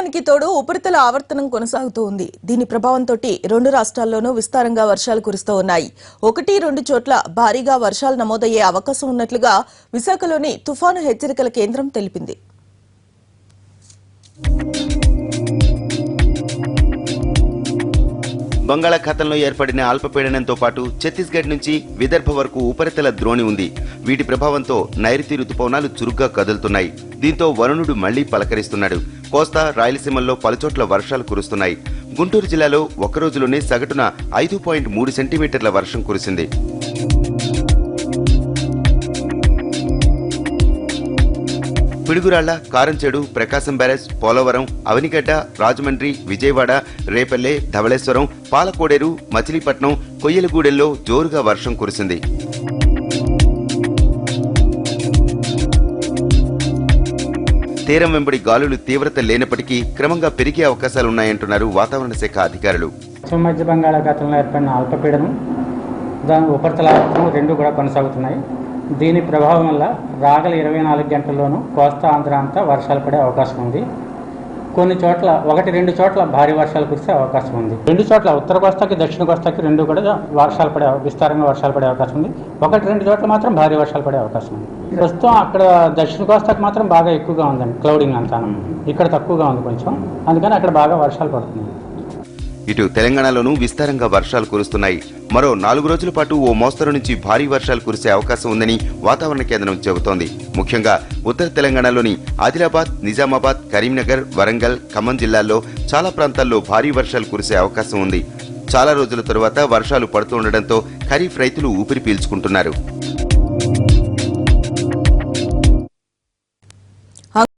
వాతావరణానికి తోడు ఉపరితల ఆవర్తనం కొనసాగుతూ ఉంది. దీని ప్రభావంతో రెండు రాష్ట్రాల్లోనూ విస్తారంగా వర్షాలు కురుస్తూ ఉన్నాయి. 1-2 చోట్ల భారీగా వర్షాలు నమోదయ్యే అవకాశం ఉన్నట్లుగా విశాఖలోని తుఫాను హెచ్చరికల కేంద్రం తెలిపింది. బంగాళాఖాతంలో ఏర్పడిన అల్పపీడనంతో పాటు ఛత్తీస్గఢ్ నుంచి విదర్భ వరకు ఉపరితల ద్రోణి ఉంది. వీటి ప్రభావంతో నైరుతి రుతుపవనాలు చురుగ్గా కదులుతున్నాయి. దీంతో వరుణుడు మళ్లీ పలకరిస్తున్నాడు. కోస్తా రాయలసీమల్లో పలుచోట్ల వర్షాలు కురుస్తున్నాయి. గుంటూరు జిల్లాలో ఒక్కరోజులోనే సగటున 5.3 సెంటీమీటర్ల వర్షం కురిసింది. పిడుగురాళ్ల, కారంచేడు, ప్రకాశం బ్యారేజ్, పోలవరం, అవనిగడ్డ, రాజమండ్రి, విజయవాడ, రేపల్లె, ధవళేశ్వరం, పాలకోడేరు, మచిలీపట్నం, కొయ్యలగూడెంలో జోరుగా వర్షం కురిసింది. తీరం వెంబడి గాలులు తీవ్రత లేనప్పటికీ క్రమంగా పెరిగే అవకాశాలున్నాయంటున్నారు వాతావరణ శాఖ అధికారులు. మధ్య బంగాళాఖాతంలో ఏర్పడిన అల్పపీడనం, దాని ఉపరితల ఆవర్తనం రెండు కూడా కొనసాగుతున్నాయి. దీని ప్రభావం వల్ల రాగల 24 గంటల్లోనూ కోస్తా ఆంధ్ర అంతా వర్షాలు పడే అవకాశం ఉంది. కొన్ని చోట్ల 1-2 చోట్ల భారీ వర్షాలు కురిసే అవకాశం ఉంది. 2 చోట్ల ఉత్తర కోస్తాకి దక్షిణ కోస్తాకి రెండు కూడా విస్తారంగా వర్షాలు పడే అవకాశం ఉంది. 1-2 చోట్ల మాత్రం భారీ వర్షాలు పడే అవకాశం ఉంది. ప్రస్తుతం అక్కడ దక్షిణ కోస్తాకి మాత్రం బాగా ఎక్కువగా ఉందండి, క్లౌడింగ్ అంతా. ఇక్కడ తక్కువగా ఉంది కొంచెం, అందుకని అక్కడ బాగా వర్షాలు పడుతున్నాయి. ఇటు తెలంగాణలోనూ విస్తారంగా వర్షాలు కురుస్తున్నాయి. మరో 4 రోజుల పాటు ఓ మోస్తరు నుంచి భారీ వర్షాలు కురిసే అవకాశం ఉందని వాతావరణ కేంద్రం చెబుతోంది. ముఖ్యంగా ఉత్తర తెలంగాణలోని ఆదిలాబాద్, నిజామాబాద్, కరీంనగర్, వరంగల్, ఖమ్మం జిల్లాల్లో చాలా ప్రాంతాల్లో భారీ వర్షాలు కురిసే అవకాశం ఉంది. చాలా రోజుల తరువాత వర్షాలు పడుతుండటంతో ఖరీఫ్ రైతులు ఊపిరి పీల్చుకుంటున్నారు.